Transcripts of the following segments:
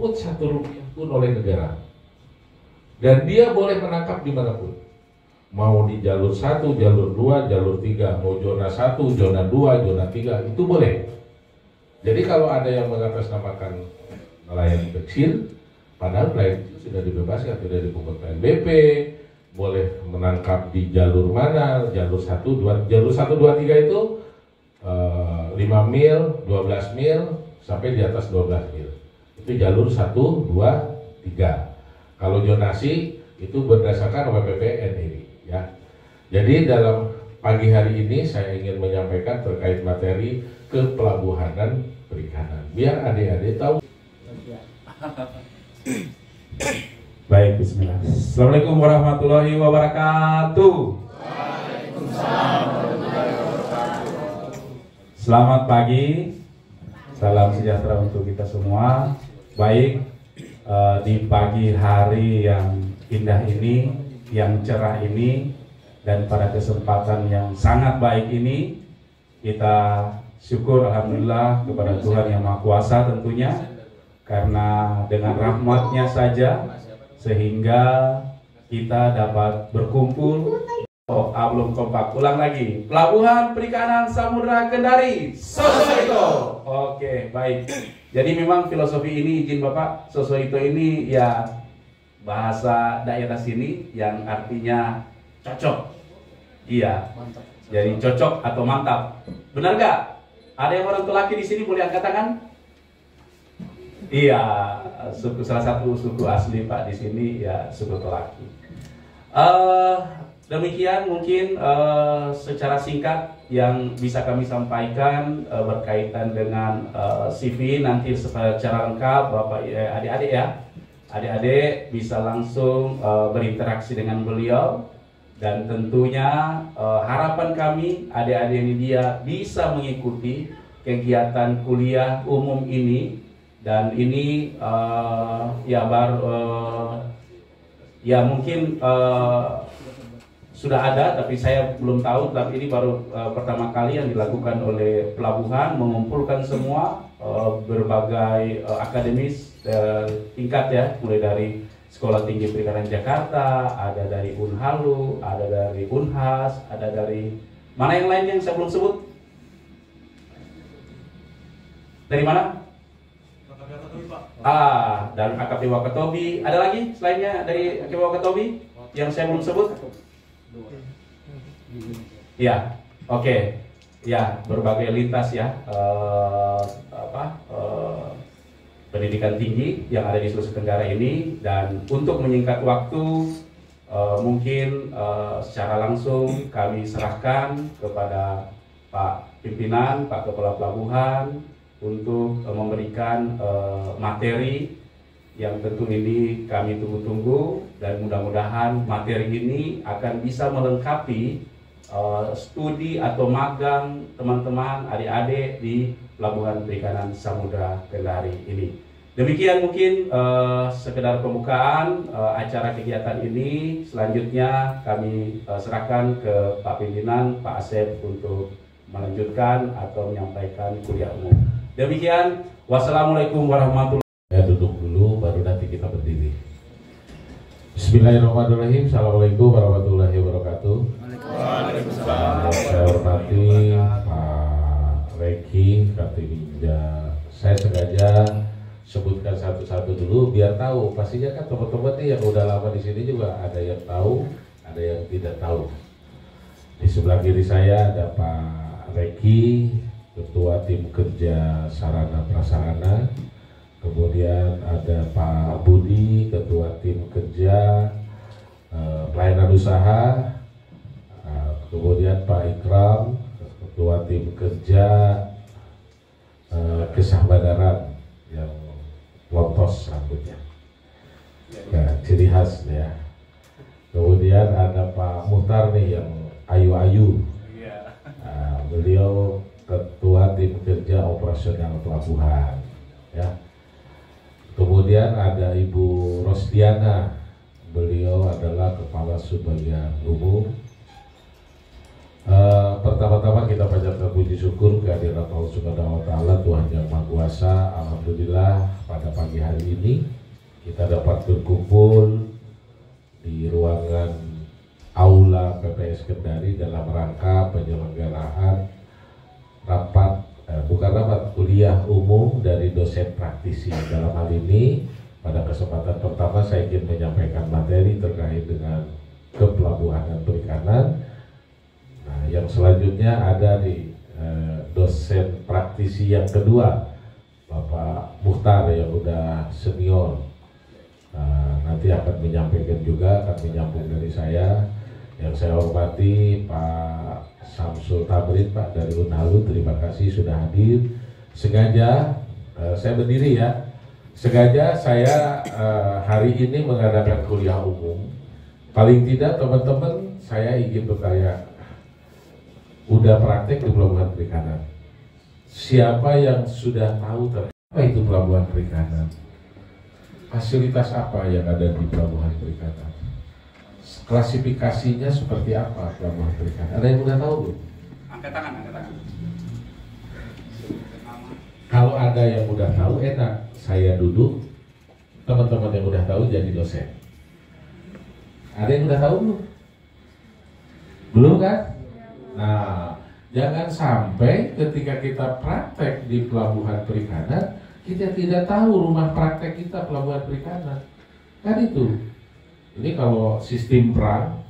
dipungut 1 rupiah pun oleh negara. Dan dia boleh menangkap dimanapun. Mau di jalur 1, jalur 2, jalur 3, mau zona 1, zona 2, zona 3, itu boleh. Jadi kalau ada yang mengatasnamakan nelayan kecil, padahal nelayan kecil sudah dibebaskan, tidak dipungut PNBP, boleh menangkap di jalur mana, jalur 1, 2, jalur 1, 2, 3 itu 5 mil, 12 mil, sampai di atas 12 mil. Itu jalur 1, 2, 3. Kalau zonasi itu berdasarkan WPPN ini, ya. Jadi dalam pagi hari ini saya ingin menyampaikan terkait materi kepelabuhanan perikanan. Biar adik-adik tahu. Baik, bismillah. Assalamualaikum warahmatullahi wabarakatuh. Waalaikumsalam warahmatullahi wabarakatuh. Selamat pagi. Salam sejahtera untuk kita semua. Baik, di pagi hari yang indah ini, yang cerah ini, dan pada kesempatan yang sangat baik ini, kita syukur alhamdulillah kepada Tuhan Yang Maha Kuasa tentunya, karena dengan rahmatnya saja sehingga kita dapat berkumpul. Belum kompak, ulang lagi. Pelabuhan Perikanan Samudra Kendari, Sosoito. Oke, baik. Jadi memang filosofi ini, izin Bapak, Sosoito ini ya bahasa daerah sini yang artinya cocok. Iya. Jadi cocok atau mantap. Benar gak? Ada yang orang tua laki di sini, boleh angkat tangan? Iya, salah satu suku asli Pak di sini ya suku Tolaki. Demikian mungkin secara singkat yang bisa kami sampaikan berkaitan dengan CV. Nanti secara lengkap Bapak adik-adik ya, adik-adik bisa langsung berinteraksi dengan beliau, dan tentunya harapan kami adik-adik ini dia bisa mengikuti kegiatan kuliah umum ini. Dan ini ya mungkin sudah ada, tapi saya belum tahu. Tapi ini baru pertama kali yang dilakukan oleh pelabuhan, mengumpulkan semua berbagai akademis tingkat ya, mulai dari Sekolah Tinggi Perikanan Jakarta, ada dari Unhalu, ada dari Unhas, ada dari mana yang lain yang saya belum sebut? Dari mana? Dan AKP Wakatobi. Ada lagi selainnya dari AKP Wakatobi yang saya belum sebut? Ya, oke. Ya, berbagai lintas ya, pendidikan tinggi yang ada di Sulawesi Tenggara ini. Dan untuk menyingkat waktu, mungkin secara langsung kami serahkan kepada Pak Pimpinan, Pak Kepala Pelabuhan untuk memberikan materi yang tentu ini kami tunggu-tunggu, dan mudah-mudahan materi ini akan bisa melengkapi studi atau magang teman-teman adik-adik di Pelabuhan Perikanan Samudra Kendari ini. Demikian mungkin sekedar pembukaan acara kegiatan ini. Selanjutnya kami serahkan ke Pak Pimpinan, Pak Asep, untuk melanjutkan atau menyampaikan kuliah umum. Demikian, wassalamualaikum warahmatullahi wabarakatuh. Ya, duduk dulu baru nanti kita berdiri. Bismillahirrahmanirrahim. Assalamualaikum warahmatullahi wabarakatuh. Waalaikumsalam. Saya hormati Pak Reki Kartininja. Saya sengaja sebutkan satu-satu dulu biar tahu. Pastinya kan teman-teman nih yang udah lama di sini juga ada yang tahu, ada yang tidak tahu. Di sebelah kiri saya ada Pak Reki, Ketua Tim Kerja Sarana Prasarana. Kemudian ada Pak Budi, Ketua Tim Kerja Pelayanan Usaha. Kemudian Pak Ikram, Ketua Tim Kerja Kesahbadaran yang lontos rambutnya, nah, ciri khas ya. Kemudian ada Pak Muhtar nih yang ayu-ayu. Beliau Ketua Tim Kerja Operasional Pelabuhan ya. Kemudian ada Ibu Rosdiana, beliau adalah Kepala Subbagian Umum. Pertama-tama kita panjatkan puji syukur kehadiran Allah Subhanahu wa taala, Tuhan yang Maha Kuasa. Alhamdulillah pada pagi hari ini kita dapat berkumpul di ruangan Aula PPS Kendari dalam rangka penyelenggaraan kuliah umum dari dosen praktisi. Dalam hal ini pada kesempatan pertama saya ingin menyampaikan materi terkait dengan kepelabuhanan perikanan. Nah, yang selanjutnya ada di dosen praktisi yang kedua, Bapak Mukhtar yang udah senior. Nanti akan menyampaikan juga, akan menyambung dari saya. Yang saya hormati Pak Samsul Tabrid, Pak dari Unhalu, terima kasih sudah hadir. Sengaja saya berdiri ya. Sengaja saya hari ini mengadakan kuliah umum. Paling tidak teman-teman saya ingin bertanya, udah praktek di pelabuhan perikanan? Siapa yang sudah tahu apa itu pelabuhan perikanan? Fasilitas apa yang ada di pelabuhan perikanan? Klasifikasinya seperti apa pelabuhan perikanan? Ada yang udah tahu belum? Angkat tangan, angkat tangan. Kalau ada yang udah tahu enak, saya duduk, teman-teman yang udah tahu jadi dosen. Ada yang udah tahu belum? Belum kan? Nah, jangan sampai ketika kita praktek di pelabuhan perikanan, kita tidak tahu rumah praktek kita pelabuhan perikanan. Kan itu. Ini kalau sistem perang,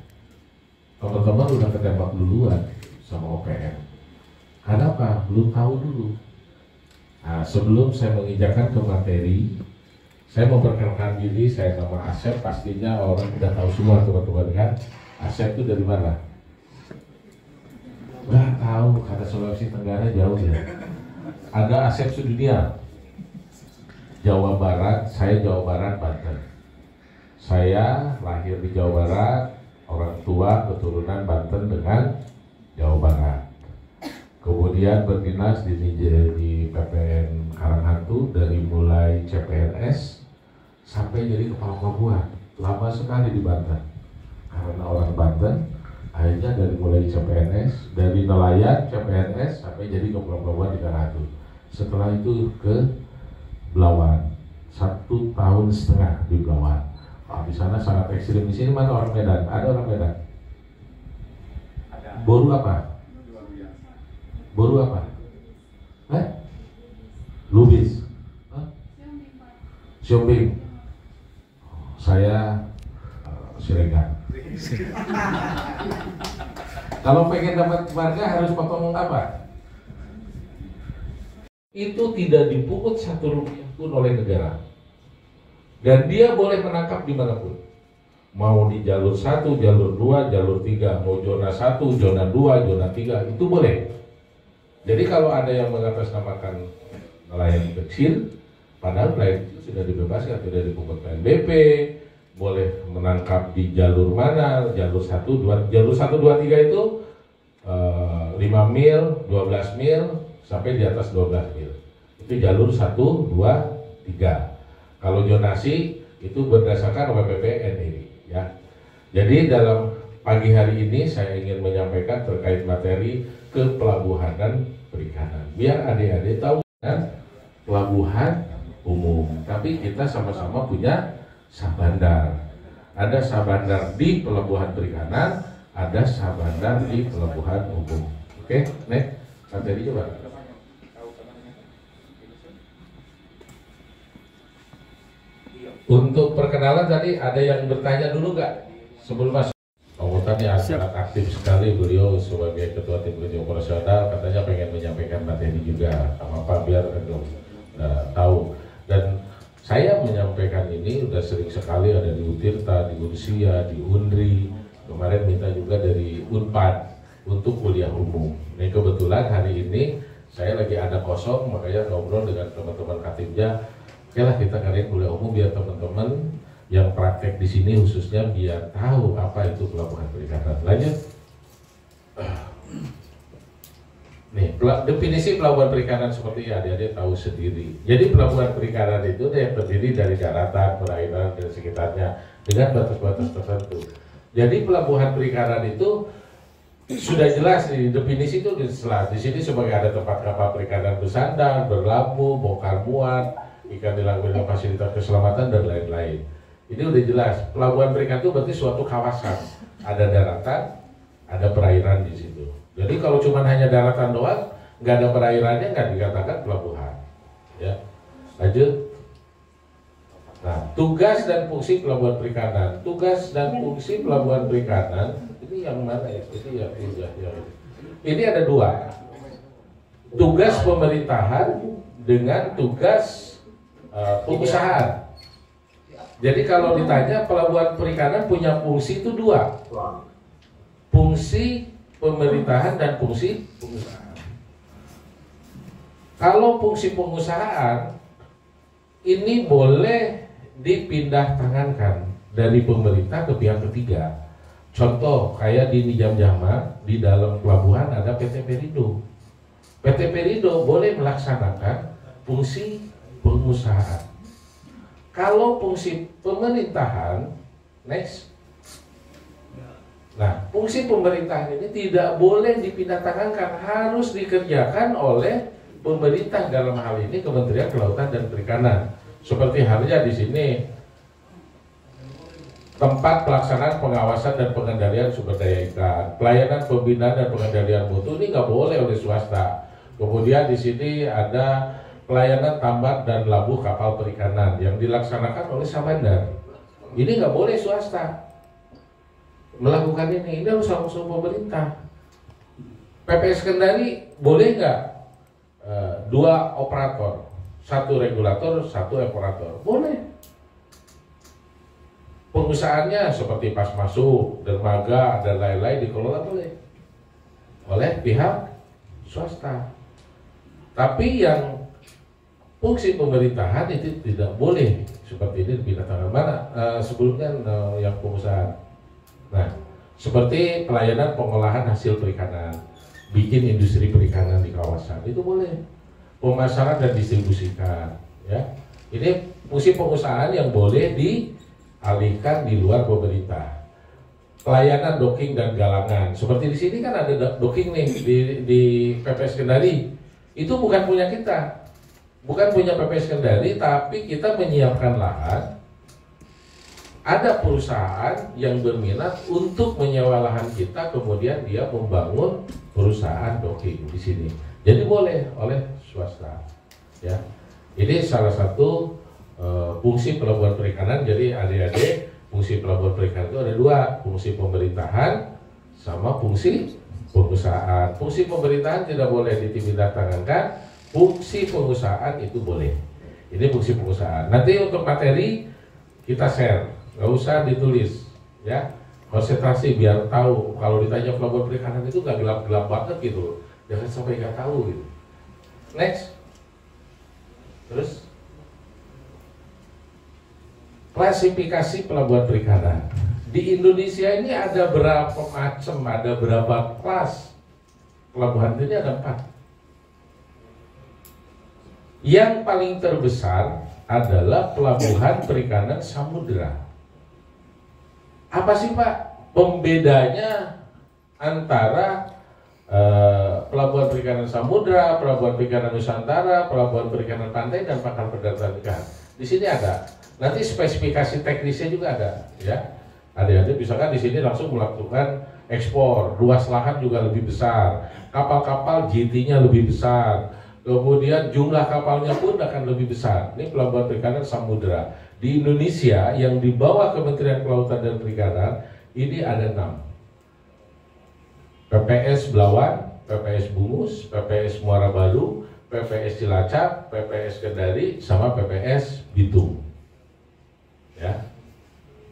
teman-teman udah ketembak duluan sama OPM. Kenapa? Belum tahu dulu. Nah, sebelum saya menginjakkan ke materi, saya memperkenalkan diri, saya nama Asep, pastinya orang udah tahu semua teman-teman kan. Asep itu dari mana? Nggak tahu, karena Sulawesi Tenggara jauh ya. Ada Asep sedunia. Jawa Barat, saya Jawa Barat, Banten. Saya lahir di Jawa Barat, orang tua keturunan Banten dengan Jawa Barat. Kemudian berdinas di PPN Karanghantu dari mulai CPNS sampai jadi kepala pelabuhan. Lama sekali di Banten. Karena orang Banten, akhirnya dari mulai CPNS, dari nelayan CPNS sampai jadi kepala pelabuhan di Karanghantu. Setelah itu ke Belawan, 1,5 tahun di Belawan. Di sana sangat ekstrim. Di sini mana orang Medan? Ada orang Medan? Ada. Boru apa? Boru apa? Lubis? Siombing. Saya Siregar. Kalau pengen dapat marga harus potong apa? Itu tidak dipungut 1 rupiah pun oleh negara. Dan dia boleh menangkap dimanapun. Mau di jalur 1, jalur 2, jalur 3, mau zona 1, zona 2, zona 3, itu boleh. Jadi kalau ada yang mengatasnamakan nelayan kecil, padahal nelayan kecil sudah dibebaskan, tidak dipungut PNBP, boleh menangkap di jalur mana, jalur 1, 2, jalur 1, 2, 3 itu 5 mil, 12 mil, sampai di atas 12 mil. Itu jalur 1, 2, 3. Kalau zonasi itu berdasarkan WPPN ini ya. Jadi dalam pagi hari ini saya ingin menyampaikan terkait materi kepelabuhanan perikanan. Biar adik-adik tahu kan pelabuhan umum, tapi kita sama-sama punya sabandar. Ada sabandar di pelabuhan perikanan, ada sabandar di pelabuhan umum. Oke, next materi coba. Untuk perkenalan tadi ada yang bertanya dulu nggak sebelum masuk? Anggotanya sangat aktif sekali, beliau sebagai ketua tim kerja operasional katanya pengen menyampaikan materi juga, apa biar tahu. Dan saya menyampaikan ini udah sering sekali, ada di Utirta, di Unsia, di Undri, kemarin minta juga dari Unpad untuk kuliah umum. Ini kebetulan hari ini saya lagi ada kosong, makanya ngobrol dengan teman-teman Katimja. Oke lah, kita ngadain kuliah umum biar teman-teman yang praktek di sini khususnya biar tahu apa itu pelabuhan perikanan. Lanjut. Nih, definisi pelabuhan perikanan seperti adik-adik tahu sendiri. Jadi pelabuhan perikanan itu yang terdiri dari daratan, perairan dan sekitarnya dengan batas-batas tertentu. Jadi pelabuhan perikanan itu sudah jelas di definisi itu jelas. Di sini sebagai ada tempat kapal perikanan bersandar, berlabuh, bongkar muat, ikan dilanggar dengan fasilitas keselamatan dan lain-lain. Ini udah jelas. Pelabuhan perikanan itu berarti suatu kawasan. Ada daratan, ada perairan di situ. Jadi kalau cuma hanya daratan doang, nggak ada perairannya, nggak dikatakan pelabuhan. Ya, lanjut. Nah, tugas dan fungsi pelabuhan perikanan. Tugas dan fungsi pelabuhan perikanan ini yang mana ya? Ini ada dua. Tugas pemerintahan dengan tugas pengusahaan. Jadi kalau ditanya pelabuhan perikanan punya fungsi itu dua. Fungsi pemerintahan dan fungsi pengusahaan. Kalau fungsi pengusahaan ini boleh dipindah tangankan dari pemerintah ke pihak ketiga. Contoh kayak di Nijam Jama di dalam pelabuhan ada PT Perindo. PT Perindo boleh melaksanakan fungsi pengusahaan. Kalau fungsi pemerintahan, next. Nah, fungsi pemerintahan ini tidak boleh dipindah tangankan, harus dikerjakan oleh pemerintah, dalam hal ini Kementerian Kelautan dan Perikanan. Seperti halnya di sini tempat pelaksanaan pengawasan dan pengendalian sumber daya ikan, pelayanan pembinaan dan pengendalian mutu ini nggak boleh oleh swasta. Kemudian di sini ada pelayanan tambak dan labuh kapal perikanan yang dilaksanakan oleh Samandar. Ini nggak boleh swasta melakukan ini harus langsung pemerintah. PPS Kendari boleh nggak? Dua operator, satu regulator, satu operator, boleh. Pengusahaannya seperti pas masuk, dermaga dan lain-lain dikelola boleh oleh pihak swasta. Tapi yang fungsi pemerintahan itu tidak boleh seperti ini dipindah tangan. Mana sebelumnya yang pengusaha. Nah, seperti pelayanan pengolahan hasil perikanan, bikin industri perikanan di kawasan itu boleh. Pemasaran dan distribusikan, ya. Ini fungsi pengusahaan yang boleh dialihkan di luar pemerintah. Pelayanan docking dan galangan, seperti di sini kan ada docking nih di PPS Kendari. Itu bukan punya kita, bukan punya PPS Kendari, tapi kita menyiapkan lahan. Ada perusahaan yang berminat untuk menyewa lahan kita, kemudian dia membangun perusahaan docking di sini. Jadi boleh oleh swasta. Ya, ini salah satu fungsi pelabuhan perikanan. Jadi adik-adik, fungsi pelabuhan perikanan itu ada dua, fungsi pemerintahan sama fungsi pengusahaan. Fungsi pemerintahan tidak boleh dipindah tangankan, fungsi pengusahaan itu boleh. Ini fungsi pengusahaan. Nanti untuk materi kita share. Nggak usah ditulis, ya, konsentrasi biar tahu. Kalau ditanya pelabuhan perikanan itu nggak gelap-gelap banget gitu, jangan sampai nggak tahu gitu. Next, terus klasifikasi pelabuhan perikanan di Indonesia ini ada berapa macam, ada berapa kelas pelabuhan? Ini ada 4. Yang paling terbesar adalah pelabuhan perikanan samudera. Apa sih Pak pembedanya antara pelabuhan perikanan samudra, pelabuhan perikanan nusantara, pelabuhan perikanan pantai, dan pangkal perdagangan ikan? Di sini ada. Nanti spesifikasi teknisnya juga ada, ya. Adik-adik misalkan di sini langsung melakukan ekspor, luas lahan juga lebih besar, kapal-kapal GT-nya lebih besar, kemudian jumlah kapalnya pun akan lebih besar. Ini pelabuhan perikanan samudra. Di Indonesia yang di bawah Kementerian Kelautan dan Perikanan ini ada 6. PPS Belawan, PPS Bungus, PPS Muara Baru, PPS Cilacap, PPS Kendari, sama PPS Bitung. Ya,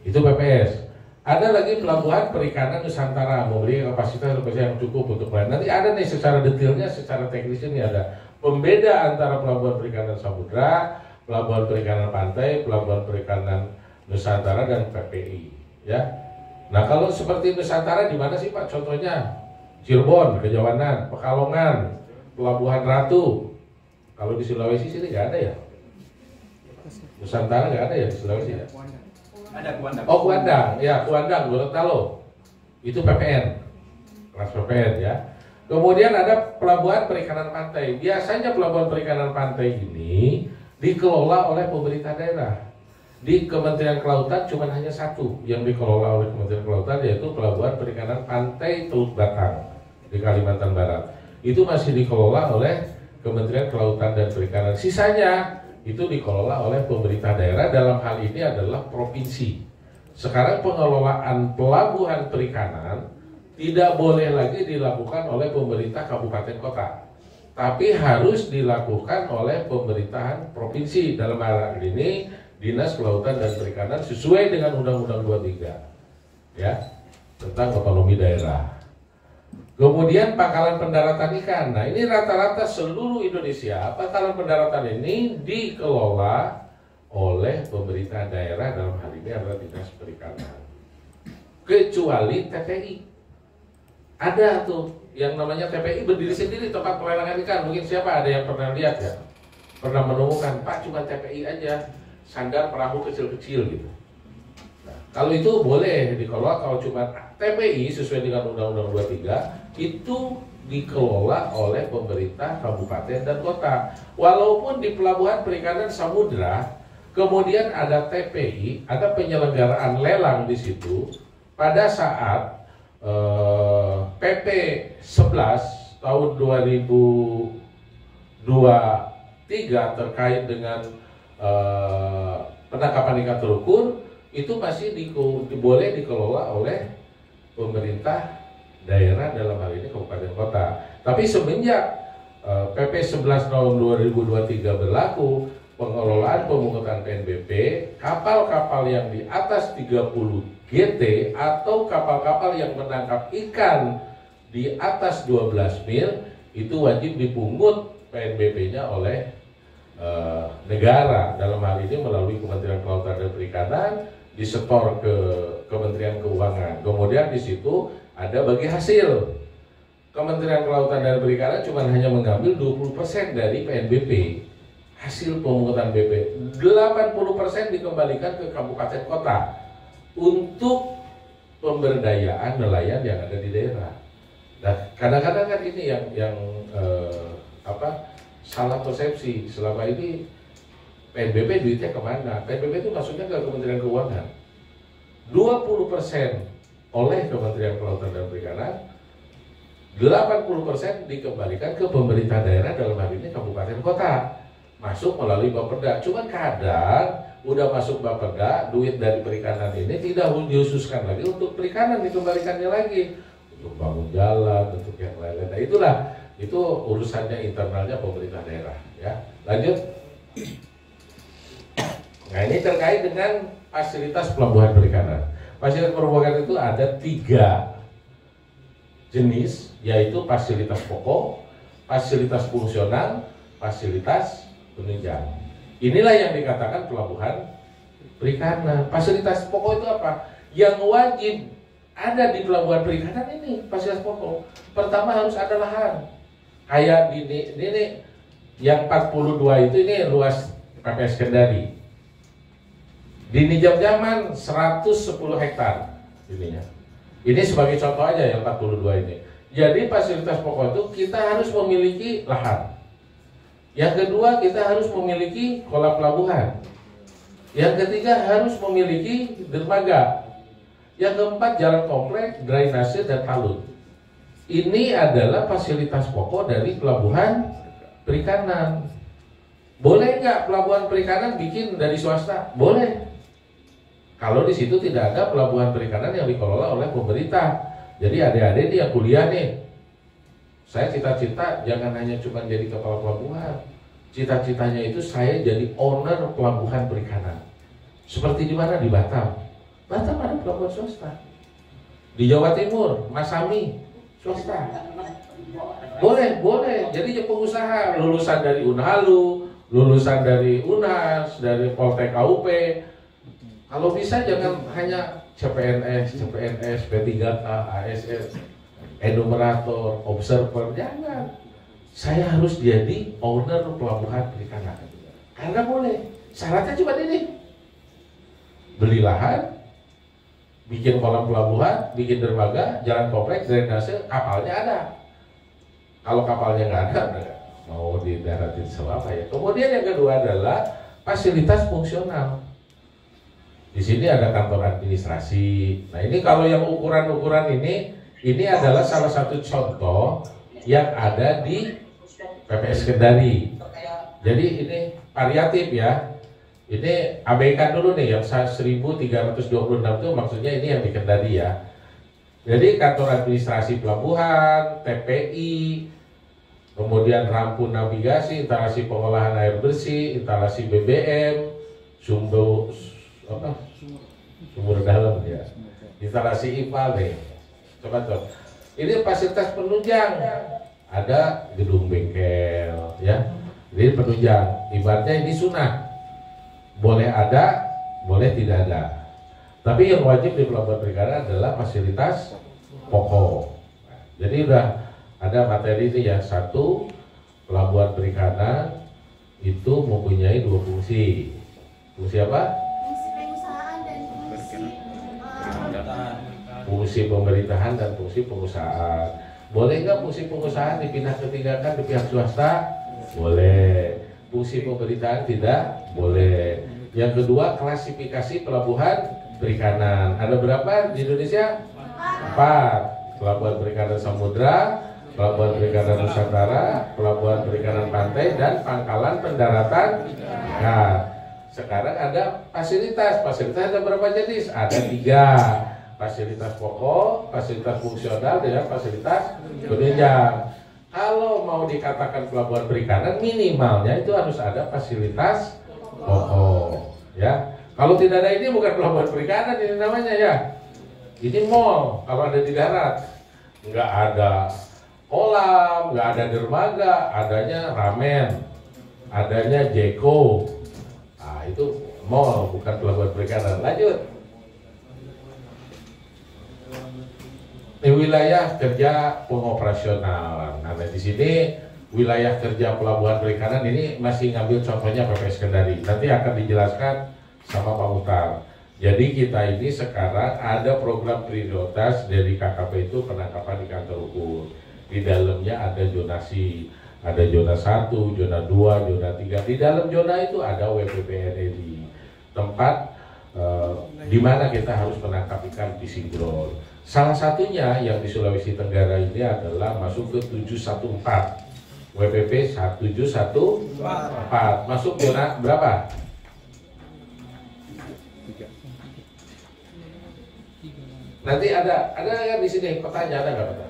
itu PPS. Ada lagi pelabuhan perikanan Nusantara, memiliki kapasitas yang cukup untuk melayani. Nanti ada nih secara detailnya, secara teknisnya nih ada pembeda antara pelabuhan perikanan samudra, pelabuhan perikanan pantai, pelabuhan perikanan Nusantara, dan PPI. Ya. Nah, kalau seperti Nusantara di mana sih Pak? Contohnya Cirebon, Kejawanan, Pekalongan, Pelabuhan Ratu. Kalau di Sulawesi sini nggak ada ya? Nusantara nggak ada ya di Sulawesi ya? Ada Kuandang. Oh, Kuandang, ya, Kuandang, Gorontalo. Itu PPN. kelas PPN ya. Kemudian ada pelabuhan perikanan pantai. Biasanya pelabuhan perikanan pantai ini dikelola oleh pemerintah daerah. Di Kementerian Kelautan cuma hanya satu yang dikelola oleh Kementerian Kelautan, yaitu pelabuhan perikanan pantai Teluk Batang di Kalimantan Barat. Itu masih dikelola oleh Kementerian Kelautan dan Perikanan. Sisanya itu dikelola oleh pemerintah daerah, dalam hal ini adalah provinsi. Sekarang pengelolaan pelabuhan perikanan tidak boleh lagi dilakukan oleh pemerintah kabupaten kota, tapi harus dilakukan oleh pemerintahan provinsi, dalam hal ini Dinas Kelautan dan Perikanan sesuai dengan Undang-Undang 23 ya, tentang otonomi daerah. Kemudian pangkalan pendaratan ikan. Nah, ini rata-rata seluruh Indonesia pangkalan pendaratan ini dikelola oleh pemerintah daerah, dalam hal ini adalah Dinas Perikanan. Kecuali TPI. Ada tuh yang namanya TPI berdiri sendiri, tempat pelelangan ikan. Mungkin siapa ada yang pernah lihat ya, pernah menemukan, Pak, cuma TPI aja, sandar perahu kecil-kecil gitu. Nah, kalau itu boleh dikelola. Kalau cuma TPI sesuai dengan Undang-Undang 23 itu dikelola oleh pemerintah kabupaten dan kota. Walaupun di pelabuhan perikanan samudra kemudian ada TPI, ada penyelenggaraan lelang di situ pada saat PP 11 tahun 2023 terkait dengan penangkapan ikan terukur, itu masih boleh dikelola oleh pemerintah daerah, dalam hal ini kabupaten kota. Tapi semenjak PP 11 tahun 2023 berlaku, pengelolaan pemungutan PNBP, kapal-kapal yang di atas 30 GT atau kapal-kapal yang menangkap ikan di atas 12 mil itu wajib dipungut PNBP-nya oleh negara, dalam hal ini melalui Kementerian Kelautan dan Perikanan, disetor ke Kementerian Keuangan. Kemudian di situ ada bagi hasil. Kementerian Kelautan dan Perikanan cuma hanya mengambil 20% dari PNBP. Hasil pemungutan BP 80% dikembalikan ke kabupaten kota untuk pemberdayaan nelayan yang ada di daerah. Nah, kadang-kadang kan ini yang salah persepsi. Selama ini PNBP duitnya kemana? PNBP itu masuknya ke Kementerian Keuangan. 20% oleh Kementerian Kelautan dan Perikanan, 80% dikembalikan ke pemerintah daerah, dalam hal ini kabupaten kota. Masuk melalui Bapeda. Cuman kadang udah masuk Bapeda, duit dari perikanan ini tidak dikhususkan lagi untuk perikanan, dikembalikannya lagi untuk bangun jalan, untuk yang lain-lain. Nah, itu urusannya internalnya pemerintah daerah ya. Lanjut. Nah, ini terkait dengan fasilitas pelabuhan perikanan. Fasilitas pelabuhan itu ada 3 jenis, yaitu fasilitas pokok, fasilitas fungsional, fasilitas penunjang. Inilah yang dikatakan pelabuhan perikanan. Fasilitas pokok itu apa? Yang wajib ada di pelabuhan perikanan ini fasilitas pokok. Pertama harus ada lahan. Kayak ini yang 42 itu ini luas PPS Kendari. Di Jam-Jaman 110 hektar ininya. Ini sebagai contoh aja yang 42 ini. Jadi fasilitas pokok itu kita harus memiliki lahan. Yang kedua, kita harus memiliki kolam pelabuhan. Yang ketiga, harus memiliki dermaga. Yang keempat, jalan komplek, drainase, dan talut. Ini adalah fasilitas pokok dari pelabuhan perikanan. Boleh nggak pelabuhan perikanan bikin dari swasta? Boleh. Kalau di situ tidak ada pelabuhan perikanan yang dikelola oleh pemerintah. Jadi adik-adik ini yang kuliah nih, saya cita-cita jangan hanya cuma jadi kepala pelabuhan. Cita-citanya itu saya jadi owner pelabuhan perikanan. Seperti di mana? Di Batam. Batam ada pelabuhan swasta. Di Jawa Timur, Masami, swasta. Boleh. Jadi pengusaha lulusan dari Unhalu, lulusan dari Unhas, dari Poltek KUP. Kalau bisa jangan hanya CPNS, P3K, ASN, enumerator, observer, jangan. Saya harus jadi owner pelabuhan perikanan. Karena boleh. Syaratnya cuma ini. Beli lahan, bikin kolam pelabuhan, bikin dermaga, jalan kompleks, drainase, kapalnya ada. Kalau kapalnya nggak ada, mau didaratin sama apa ya? Kemudian yang kedua adalah fasilitas fungsional. Di sini ada kantor administrasi. Nah ini kalau yang ukuran-ukuran ini adalah salah satu contoh yang ada di PPS Kendari. Jadi ini variatif ya. Ini abaikan dulu nih yang 1326 itu maksudnya ini yang di Kendari ya. Jadi kantor administrasi pelabuhan, TPI, kemudian rampu navigasi, instalasi pengolahan air bersih, instalasi BBM, sumber dalam ya, instalasi IPA nih. Coba tuh. Ini fasilitas penunjang, ada gedung bengkel ya. Ini penunjang, ibaratnya ini sunah. Boleh ada, boleh tidak ada. Tapi yang wajib di pelabuhan perikanan adalah fasilitas pokok. Jadi udah ada materi ini ya. Satu, pelabuhan perikanan itu mempunyai dua fungsi. Fungsi apa? Fungsi pengusahaan dan fungsi pemerintahan dan fungsi pengusahaan. Boleh nggak fungsi pengusahaan dipindah ketinggakan ke pihak swasta? Boleh. Fungsi pemerintahan tidak boleh. Yang kedua, klasifikasi pelabuhan perikanan. Ada berapa di Indonesia? 4. Pelabuhan perikanan samudra, pelabuhan perikanan nusantara, pelabuhan perikanan pantai, dan pangkalan pendaratan. Nah, sekarang ada fasilitas. Fasilitas ada berapa jenis? Ada 3. Fasilitas pokok, fasilitas fungsional, dengan fasilitas penunjang. Kalau mau dikatakan pelabuhan perikanan, minimalnya itu harus ada fasilitas pokok, ya. Kalau tidak ada ini bukan pelabuhan perikanan ini namanya ya. Ini mall kalau ada di darat, nggak ada kolam, nggak ada dermaga, adanya ramen, adanya Jeko. Nah itu mall bukan pelabuhan perikanan. Lanjut. Di wilayah kerja pengoperasionalan. Nah, di sini wilayah kerja pelabuhan perikanan ini masih ngambil contohnya PPS Kendari. Nanti akan dijelaskan sama Pak Muhtar. Jadi kita ini sekarang ada program prioritas dari KKP itu penangkapan di kantor ukur. Di dalamnya ada zonasi, ada zona 1, zona 2, zona 3. Di dalam zona itu ada WPPNRI, tempat di mana kita harus menangkap ikan fishing ground. Salah satunya yang di Sulawesi Tenggara ini adalah masuk ke 714 WPP 1714. Masuk zona berapa? Nanti ada yang di sini petanya ada nggak peta?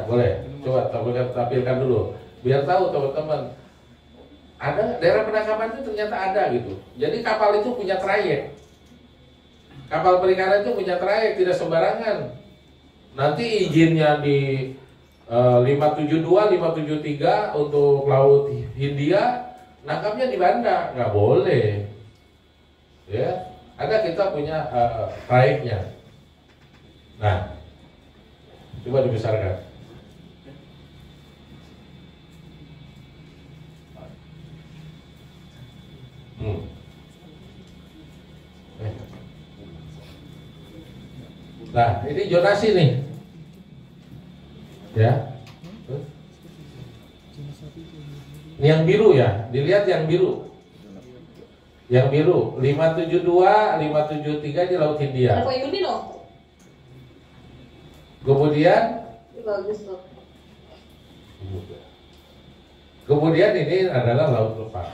Boleh. Coba tampilkan dulu biar tahu teman-teman. Ada daerah penangkapan itu ternyata ada gitu. Jadi kapal itu punya trayek. Kapal perikanan itu punya trayek, tidak sembarangan. Nanti izinnya di 572, 573 untuk Laut Hindia, nangkapnya di Banda, nggak boleh. Ya, ada kita punya trayeknya. Nah, coba dibesarkan. Nah, ini zonasi nih, ya. Ini yang biru ya, dilihat yang biru. Yang biru 572, 573 di Laut Hindia. ini loh. Kemudian Bagus loh. Kemudian ini adalah laut lepas.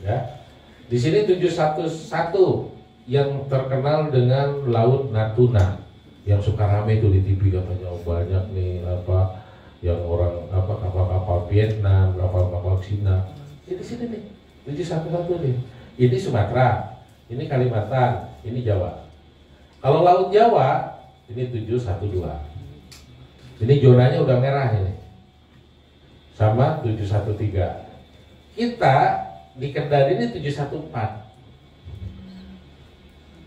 Ya. Di sini 711 yang terkenal dengan Laut Natuna, yang suka rame itu di TV katanya banyak nih apa yang orang apa kapal-kapal Vietnam, kapal-kapal Cina. Ini di sini nih 711 nih. Ini Sumatera, ini Kalimantan, ini Jawa. Kalau Laut Jawa ini 712. Ini zonanya udah merah ini. Sama 713. Kita di Kendari ini 714.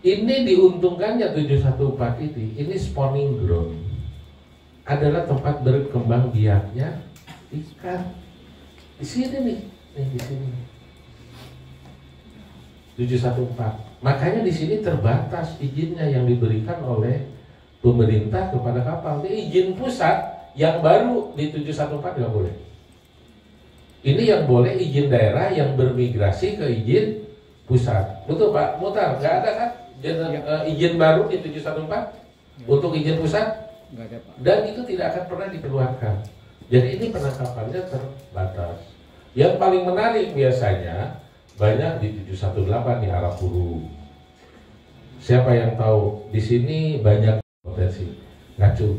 Ini diuntungkannya 714 ini spawning ground. Adalah tempat berkembang biaknya ikan. Di sini nih di sini. 714. Makanya di sini terbatas izinnya yang diberikan oleh pemerintah kepada kapal. Ini izin pusat yang baru di 714 nggak boleh. Ini yang boleh izin daerah yang bermigrasi ke izin pusat. Betul Pak Mutar? Nggak ada kan izin baru di 714 untuk izin pusat? Nggak ada, Pak. Dan itu tidak akan pernah dikeluarkan. Jadi ini penangkapannya terbatas. Yang paling menarik biasanya banyak di 718 di Arafuru. Siapa yang tahu di sini banyak potensi ngacu.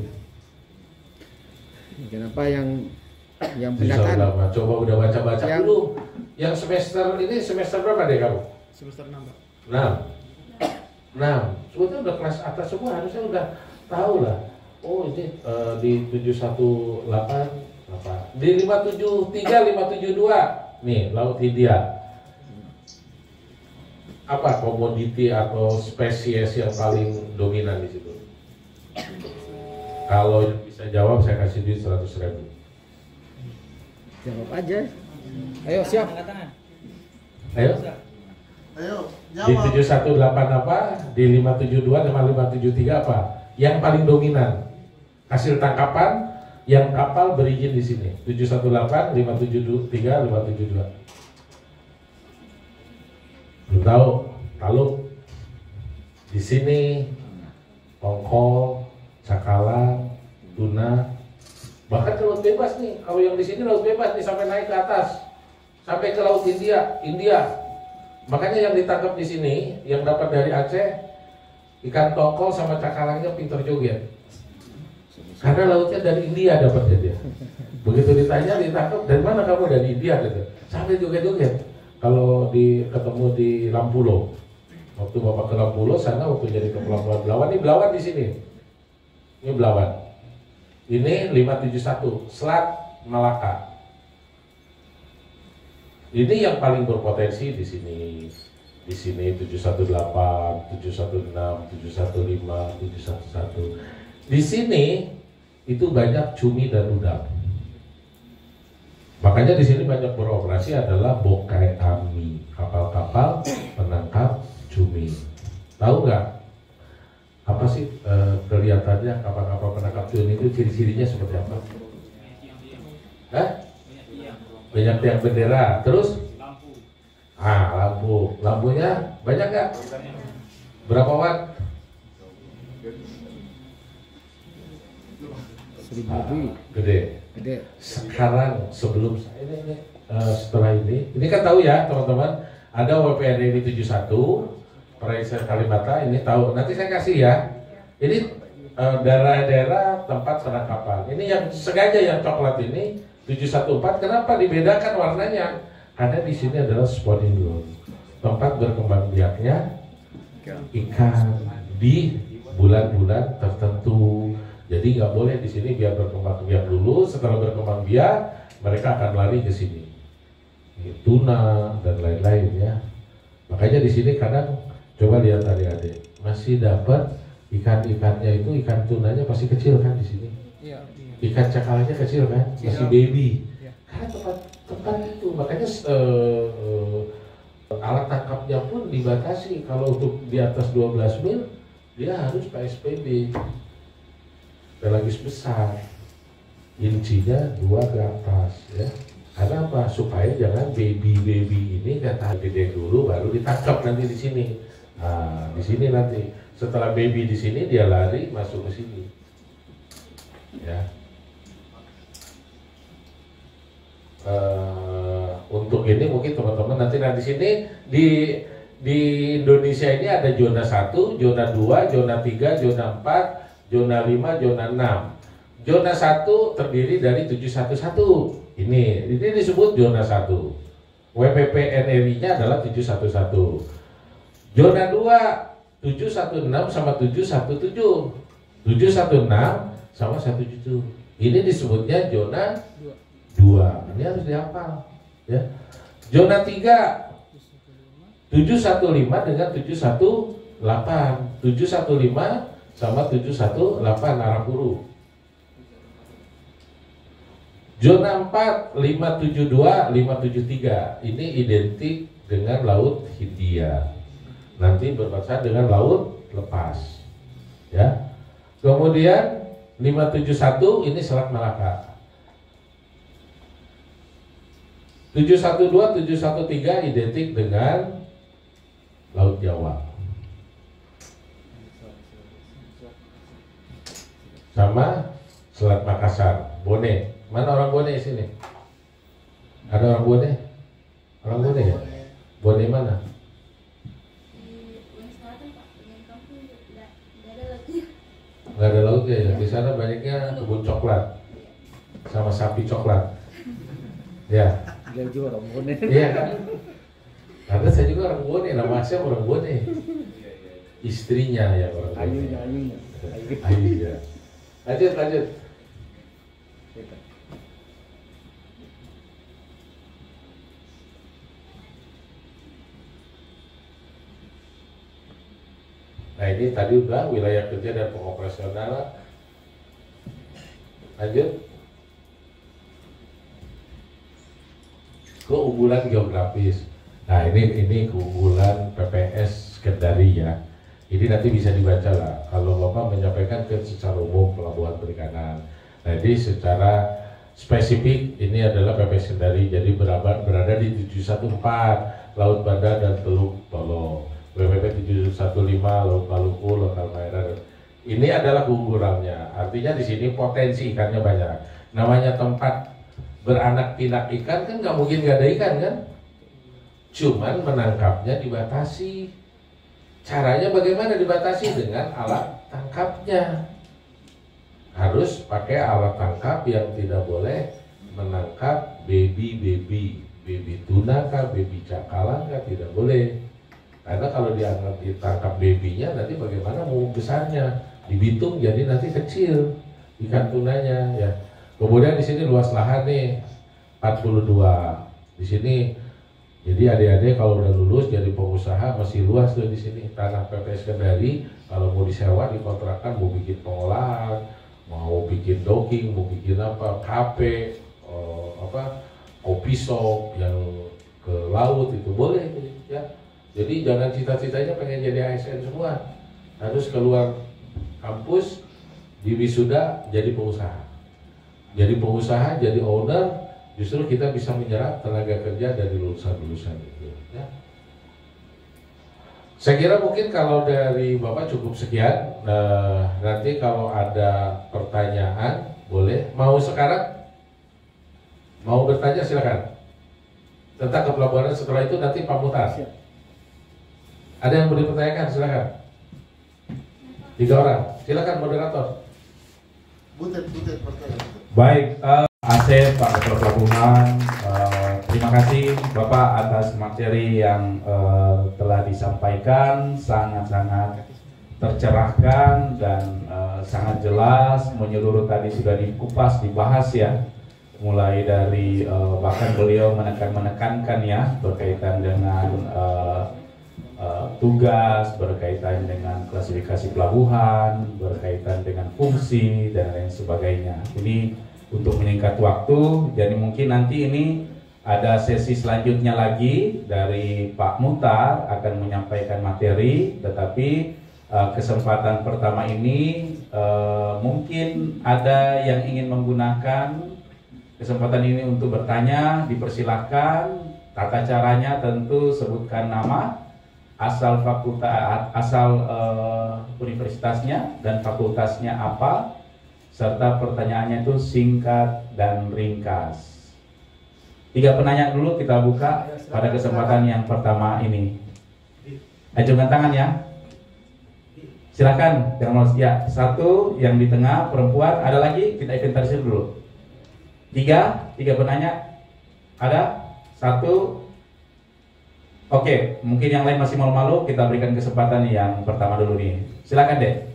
Kenapa yang pendataan? 718. Coba udah baca-baca Yang- dulu. Yang semester ini semester berapa deh kamu? Semester 6, Pak. 6. Sebetulnya udah kelas atas semua, harusnya udah tahu lah. Oh ini di 718 apa? Di 573, 572 nih Laut Hindia. Apa komoditi atau spesies yang paling dominan di situ? Kalau bisa jawab saya kasih duit 100.000. Jawab aja. Ayo, siap. Ayo. Ayo, Di 718 apa? Di 572 sama 573 apa? Yang paling dominan hasil tangkapan yang kapal berizin di sini. 718, 573, 572. Belum tahu. Lalu di sini tongkol, cakalang, tuna, bahkan ke laut bebas nih. Kalau yang di sini laut bebas nih sampai naik ke atas, sampai ke laut India. Makanya yang ditangkap di sini, yang dapat dari Aceh, ikan tongkol sama cakalangnya pintar joget. Karena lautnya dari India dapatnya dia. Begitu ditanya, ditangkap dari mana kamu, dari India gitu. Sampai joget-joget. Kalau ketemu di Lampulo, waktu Bapak ke Lampulo sana, waktu jadi ke Pelabuhan Belawan, ini Belawan di sini. Ini Belawan. Ini 571, Selat Malaka. Ini yang paling berpotensi di sini. Di sini 718, 716, 715, 711. Di sini itu banyak cumi dan udang. Makanya di sini banyak beroperasi adalah bokai ami, kapal-kapal penangkap cumi. Tahu nggak apa sih kelihatannya kapal-kapal penangkap cumi itu ciri-cirinya seperti apa? Banyak tiang bendera, terus lampunya banyak nggak? Berapa watt? 1000 lebih. Gede. Sekarang sebelum setelah ini kan tahu ya teman-teman, ada WPRD 71 Praisa Kalibata, ini tahu, nanti saya kasih ya. Ini daerah-daerah tempat penangkapan. Ini yang sengaja yang coklat ini 714, kenapa dibedakan warnanya? Karena di sini adalah spawning ground, tempat berkembang biaknya ikan di bulan-bulan tertentu. Jadi nggak boleh di sini biar berkembang biak dulu. Setelah berkembang biak, mereka akan lari ke sini. Tuna dan lain-lain ya. Makanya di sini kadang coba lihat adik-adik, masih dapat ikan-ikannya itu, ikan tunanya pasti kecil kan di sini. Ikan cakalanya kecil kan, masih baby. Karena tempat itu, makanya alat tangkapnya pun dibatasi. Kalau untuk di atas 12 mil, dia harus PSPB. Pelagis besar, incinya 2 ke atas ya. Karena apa? Supaya jangan baby ini kata gede dulu baru ditangkap nanti di sini. Nah, di sini nanti setelah baby di sini dia lari masuk ke sini. Ya. Untuk ini mungkin teman-teman nanti di sini di Indonesia ini ada zona 1, zona 2, zona 3, zona 4, zona 5, zona 6. Zona 1 terdiri dari 711. Ini disebut zona 1. WPP NRI-nya adalah 711. Zona 2 716 sama 717. 716 sama 117. Ini disebutnya zona 2. Ini harus dihafal ya. Zona 3 715 dengan 718. 715 sama 718 Arafuru. Zona 4 572 573. Ini identik dengan Laut Hindia. Nanti berbatasan dengan Laut Lepas. Ya. Kemudian 571 ini Selat Malaka. 712, 713 identik dengan Laut Jawa. Sama Selat Makassar, Bone. Mana orang Bone sini? Ada orang Bone? Orang Bone ya? Bone mana? Nggak ada lautnya ya. Di sana banyaknya kebun coklat sama sapi coklat. Ya. Dia juga orang Bone. Iya kan? Karena saya juga orang Bone, nama saya orang Bone. Istrinya ya orang Bone. Ayunya. Ayunya. Lanjut. Nah ini tadi udah wilayah kerja dan pengoperasional. Lanjut. Keunggulan geografis. Nah ini keunggulan PPS Kendari ya. Ini nanti bisa dibaca lah. Kalau Bapak menyampaikan ke secara umum pelabuhan perikanan. Nah jadi secara spesifik ini adalah PPS Kendari. Jadi berada di 714 Laut Banda dan Teluk Tolo. WPP 715 Laut Maluku, Lokal Maera. Ini adalah keunggulannya. Artinya di sini potensi ikannya banyak. Namanya tempat beranak pinak ikan kan nggak mungkin nggak ada ikan kan? Cuman menangkapnya dibatasi. Caranya bagaimana dibatasi? Dengan alat tangkapnya. Harus pakai alat tangkap yang tidak boleh menangkap baby tuna kah, baby cakalang kah, tidak boleh. Karena kalau ditangkap babynya nanti bagaimana mau besarnya? Dibitung jadi nanti kecil ikan tunanya ya. Kemudian di sini luas lahan nih 42. Di sini jadi adik-adik kalau udah lulus jadi pengusaha masih luas tuh di sini tanah PPS Kendari. Kalau mau disewa dikontrakan, mau bikin pengolahan, mau bikin docking, mau bikin apa, kafe, kopi shop yang ke laut itu boleh ya. Jadi jangan cita-citanya pengen jadi ASN semua, harus keluar kampus di wisuda jadi pengusaha. Jadi pengusaha, jadi owner, justru kita bisa menyerap tenaga kerja dari lulusan-lulusan itu. Ya. Saya kira mungkin kalau dari Bapak cukup sekian. Nanti kalau ada pertanyaan boleh. Mau sekarang? Mau bertanya silakan. Tentang kepelabuhanan setelah itu nanti Pak Mutar. Ada yang mau dipertanyakan silakan. 3 orang. Silakan moderator. Butet pertanyaan. Baik, Asep, Pak Ketua Pelabuhan, terima kasih Bapak atas materi yang telah disampaikan, sangat-sangat tercerahkan dan sangat jelas, menyeluruh tadi sudah dikupas, dibahas ya, mulai dari bahkan beliau menekankan ya berkaitan dengan tugas, berkaitan dengan klasifikasi pelabuhan, berkaitan dengan fungsi dan lain sebagainya. Ini untuk menyingkat waktu, jadi mungkin nanti ini ada sesi selanjutnya lagi dari Pak Mutar akan menyampaikan materi, tetapi kesempatan pertama ini mungkin ada yang ingin menggunakan kesempatan ini untuk bertanya, dipersilahkan. Tata caranya tentu sebutkan nama, asal universitasnya dan fakultasnya apa, serta pertanyaannya itu singkat dan ringkas. 3 penanya dulu kita buka pada kesempatan yang pertama ini. Ajukan tangan ya. Silakan, ya. 1 yang di tengah perempuan, ada lagi kita inventarisir dulu. 3 penanya, ada 1. Oke, mungkin yang lain masih malu-malu, kita berikan kesempatan yang pertama dulu nih. Silakan deh.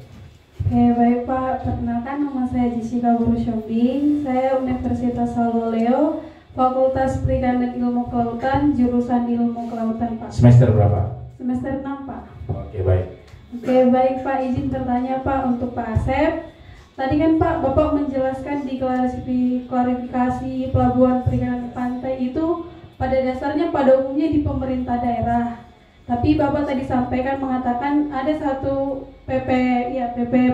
Baik Pak, perkenalkan nama saya Jessica Burusyobi. Saya Universitas Saldo Leo, Fakultas Perikanan dan Ilmu Kelautan, jurusan Ilmu Kelautan Pak. Semester berapa? Semester 6 Pak. Oke, baik. Oke, baik Pak, izin bertanya Pak untuk Pak Asep. Tadi kan Pak, Bapak menjelaskan di klarifikasi pelabuhan perikanan pantai itu pada dasarnya pada umumnya di pemerintah daerah. Tapi Bapak tadi sampaikan mengatakan ada satu PP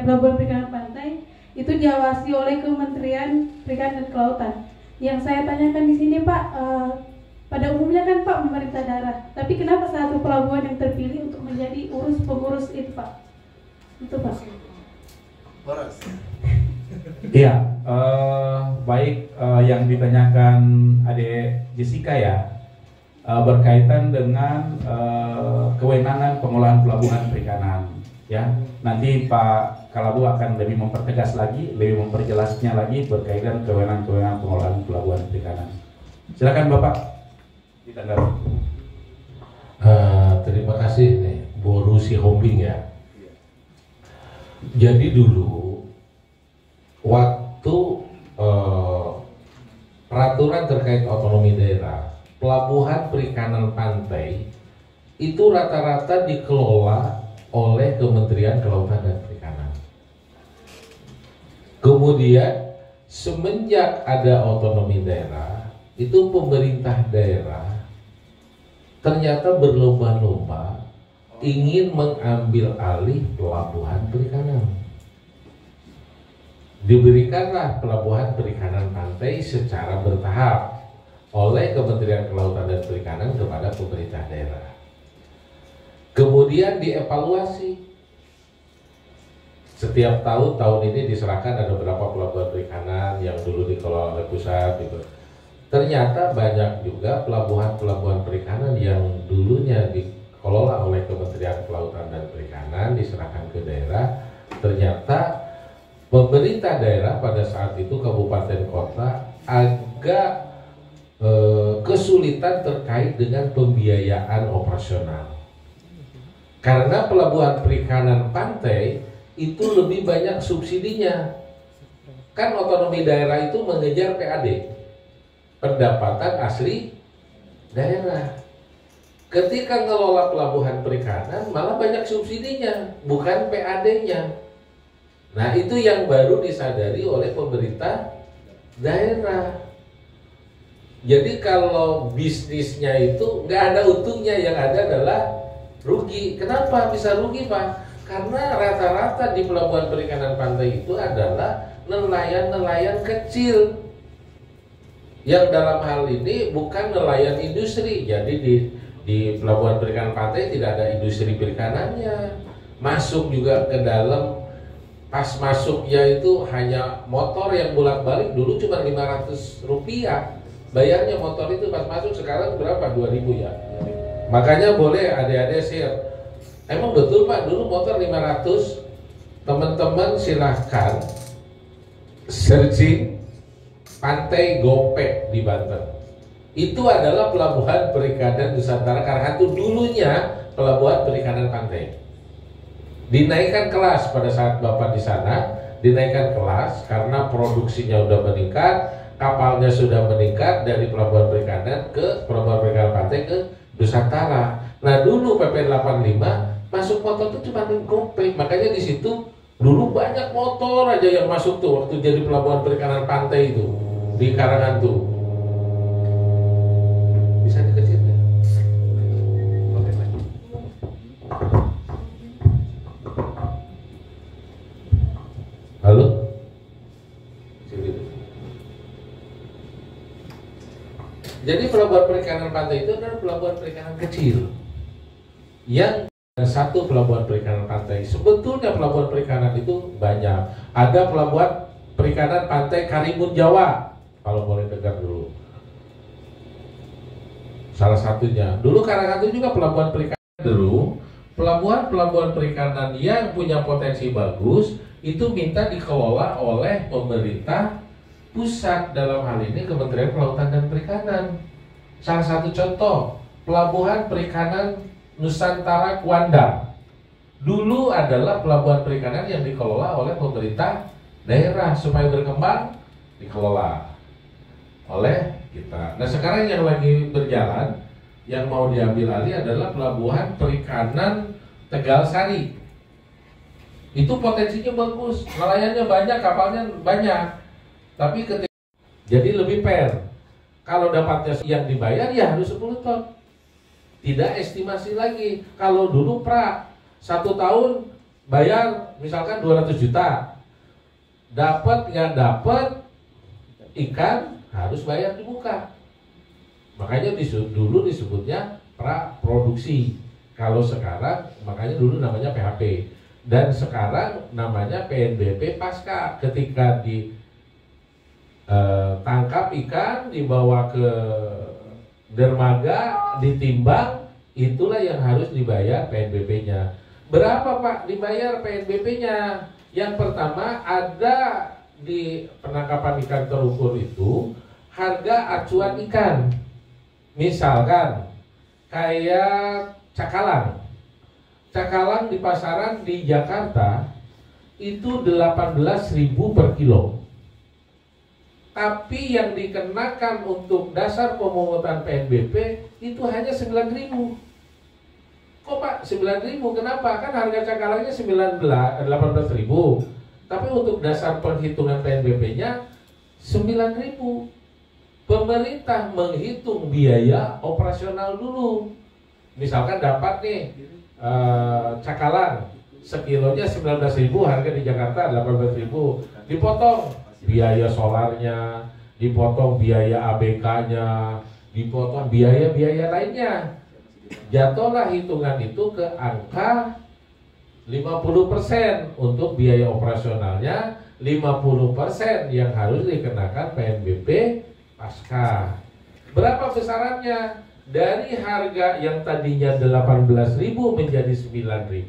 Pelabuhan Perikanan Pantai itu diawasi oleh Kementerian Perikanan dan Kelautan. Yang saya tanyakan di sini Pak, pada umumnya kan Pak pemerintah daerah, tapi kenapa satu pelabuhan yang terpilih untuk menjadi pengurus itu Pak? Itu Pak. Boros. Iya, baik yang ditanyakan Adik Jessica ya, berkaitan dengan kewenangan pengelolaan pelabuhan perikanan. Ya, nanti Pak Kalabu akan lebih mempertegas lagi, lebih memperjelasnya lagi berkaitan kewenangan pengelolaan pelabuhan perikanan. Silakan Bapak ditanggapi. Terima kasih nih, Bu Rusi Hombing ya. Jadi dulu waktu peraturan terkait otonomi daerah, pelabuhan perikanan pantai itu rata-rata dikelola oleh Kementerian Kelautan dan Perikanan. Kemudian semenjak ada otonomi daerah, itu pemerintah daerah ternyata berlomba-lomba ingin mengambil alih pelabuhan perikanan. Diberikanlah pelabuhan perikanan pantai secara bertahap oleh Kementerian Kelautan dan Perikanan kepada pemerintah daerah. Kemudian dievaluasi. Setiap tahun ini diserahkan ada beberapa pelabuhan perikanan yang dulu dikelola oleh pusat gitu. Ternyata banyak juga pelabuhan-pelabuhan perikanan yang dulunya dikelola oleh Kementerian Kelautan dan Perikanan diserahkan ke daerah. Ternyata pemerintah daerah pada saat itu kabupaten kota agak kesulitan terkait dengan pembiayaan operasional. Karena pelabuhan perikanan pantai itu lebih banyak subsidinya. Kan otonomi daerah itu mengejar PAD, pendapatan asli daerah. Ketika ngelola pelabuhan perikanan malah banyak subsidinya, bukan PAD-nya. Nah itu yang baru disadari oleh pemerintah daerah. Jadi kalau bisnisnya itu nggak ada untungnya, yang ada adalah rugi. Kenapa bisa rugi Pak? Karena rata-rata di pelabuhan perikanan pantai itu adalah nelayan-nelayan kecil, yang dalam hal ini bukan nelayan industri. Jadi di pelabuhan perikanan pantai tidak ada industri perikanannya. Masuk juga ke dalam, pas masuknya itu hanya motor yang bolak-balik. Dulu cuma 500 rupiah bayarnya motor itu pas masuk, sekarang berapa? 2000 ya. Makanya boleh adik-adik share. Emang betul Pak, dulu motor 500. Teman-teman silahkan searching Pantai Gopek di Banten. Itu adalah pelabuhan perikanan Nusantara karena itu dulunya pelabuhan perikanan pantai. Dinaikkan kelas pada saat Bapak di sana, dinaikkan kelas karena produksinya udah meningkat, kapalnya sudah meningkat dari pelabuhan perikanan ke pelabuhan perikanan pantai ke Nusantara. Nah dulu PP 85 masuk motor itu cuma Gopek, makanya di situ dulu banyak motor aja yang masuk tuh waktu jadi pelabuhan perikanan pantai itu di Karangan tuh. Bisa dikecilin ya? Oke, baik. Halo? Jadi pelabuhan perikanan pantai itu adalah pelabuhan perikanan kecil. Yang satu pelabuhan perikanan pantai, sebetulnya pelabuhan perikanan itu banyak. Ada pelabuhan perikanan pantai Karimun Jawa, kalau boleh dengar dulu. Salah satunya. Dulu Karangan itu juga pelabuhan perikanan dulu. Pelabuhan-pelabuhan perikanan yang punya potensi bagus itu minta dikelola oleh pemerintah pusat, dalam hal ini Kementerian Kelautan dan Perikanan. Salah satu contoh, pelabuhan perikanan Nusantara Kuandang. Dulu adalah pelabuhan perikanan yang dikelola oleh pemerintah daerah, supaya berkembang dikelola oleh kita. Nah sekarang yang lagi berjalan, yang mau diambil alih adalah pelabuhan perikanan Tegal Sari. Itu potensinya bagus, nelayannya banyak, kapalnya banyak. Tapi ketika jadi lebih fair, Kalau dapatnya yang dibayar ya harus 10 ton. Tidak estimasi lagi. Kalau dulu pra 1 tahun bayar misalkan 200 juta. Dapat nggak dapat ikan harus bayar di muka. Makanya dulu disebutnya pra produksi. Kalau sekarang makanya dulu namanya PHP. Dan sekarang namanya PNBP pasca. Ketika tangkap ikan, dibawa ke dermaga, ditimbang, itulah yang harus dibayar PNBP-nya. Berapa Pak dibayar PNBP-nya? Yang pertama ada di penangkapan ikan terukur itu harga acuan ikan. Misalkan kayak cakalang. Cakalang di pasaran di Jakarta itu 18.000 per kilo. Tapi yang dikenakan untuk dasar pemungutan PNBP itu hanya 9.000. Kok Pak 9.000? Kenapa? Kan harga cakalangnya 18.000. Tapi untuk dasar perhitungan PNBP-nya 9.000. Pemerintah menghitung biaya operasional dulu. Misalkan dapat nih cakalang sekilonya 19.000, harga di Jakarta 18.000. Dipotong biaya solarnya, dipotong biaya ABK-nya, dipotong biaya-biaya lainnya. Jatuhlah hitungan itu ke angka 50% untuk biaya operasionalnya, 50% yang harus dikenakan PNBP pasca. Berapa besarannya? Dari harga yang tadinya 18.000 menjadi 9.000,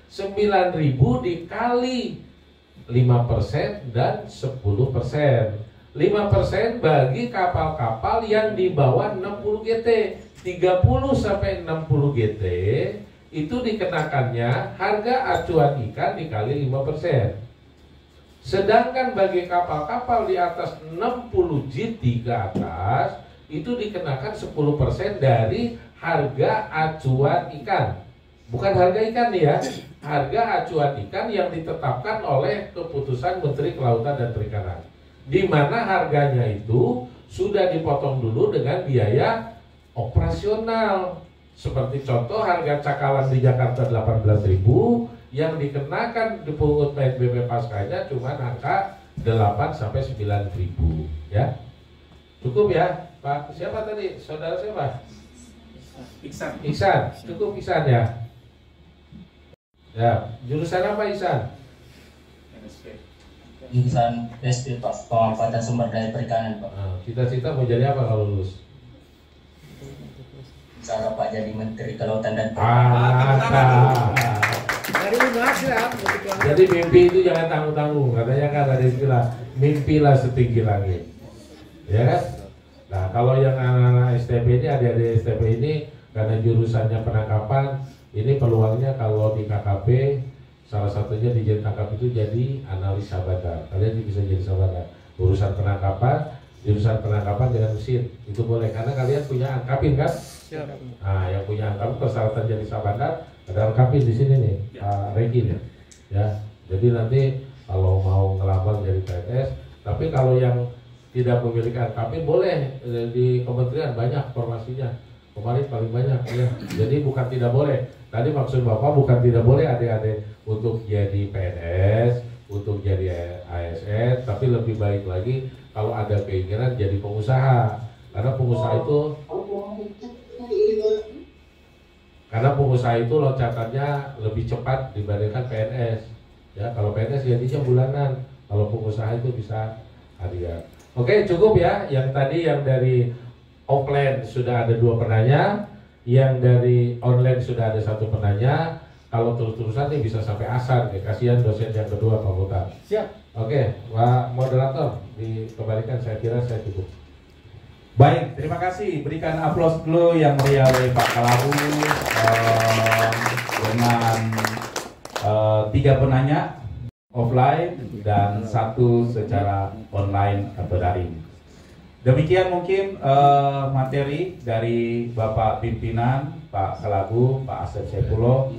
9.000 dikali 5% dan 10%. 5% bagi kapal-kapal yang di bawah 60 GT. 30 sampai 60 GT itu dikenakannya harga acuan ikan dikali 5%. Sedangkan bagi kapal-kapal di atas 60 GT ke atas itu dikenakan 10% dari harga acuan ikan. Bukan harga ikan ya, harga acuan ikan yang ditetapkan oleh keputusan Menteri Kelautan dan Perikanan. Di mana harganya itu sudah dipotong dulu dengan biaya operasional. Seperti contoh harga cakalang di Jakarta 18.000, yang dikenakan dipungut PNBP paskanya cuma angka 8 sampai 9.000 ya. Cukup ya, Pak. Siapa tadi? Saudara siapa? Iksan. Iksan. Cukup Iksan ya. Ya, jurusan apa Iksan? Jurusan SP Pak, pemanfaatan sumber daya perikanan Pak. Cita-cita mau jadi apa kalau lulus? Cara Pak jadi Menteri Kelautan dan Perikanan. Dari UNAS ya. Jadi mimpi itu jangan tanggung-tanggung. Katanya kan ada istilah mimpilah setinggi langit. Ya kan? Nah kalau yang anak-anak STP ini, adik-adik STP ini karena jurusannya penangkapan, ini peluangnya kalau di KKP salah satunya di Jen Tangkap itu jadi analis sabada. Kalian bisa jadi sabada. Urusan penangkapan, jurusan penangkapan dengan mesin itu boleh karena kalian punya angkapin kan? Nah, yang punya angkapin persyaratan jadi sabada ada angkapin di sini nih, Pak Regi ya. Jadi nanti kalau mau ngelamar jadi PNS, tapi kalau yang tidak memiliki angkapin boleh di kementerian banyak formasinya. Kemarin paling banyak ya. Jadi bukan tidak boleh. Tadi maksud Bapak bukan tidak boleh adik-adik untuk jadi PNS, untuk jadi ASN, tapi lebih baik lagi kalau ada keinginan jadi pengusaha. Karena pengusaha itu loncatannya lebih cepat dibandingkan PNS. Ya, kalau PNS gajinya bulanan, kalau pengusaha itu bisa harian. Oke, cukup ya. Yang tadi yang dari offline sudah ada 2 penanya, yang dari online sudah ada 1 penanya. Kalau terus-terusan nih bisa sampai asar nih. Kasihan dosen yang kedua Pak Mutar. Siap. Oke, Pak Moderator, dikembalikan, saya kira saya cukup. Baik, terima kasih. Berikan aplaus dulu yang meriah oleh Pak Kalabu dengan 3 penanya offline dan 1 secara online atau daring. Demikian mungkin materi dari Bapak Pimpinan, Pak Kalabu, Pak Asep Sepuluh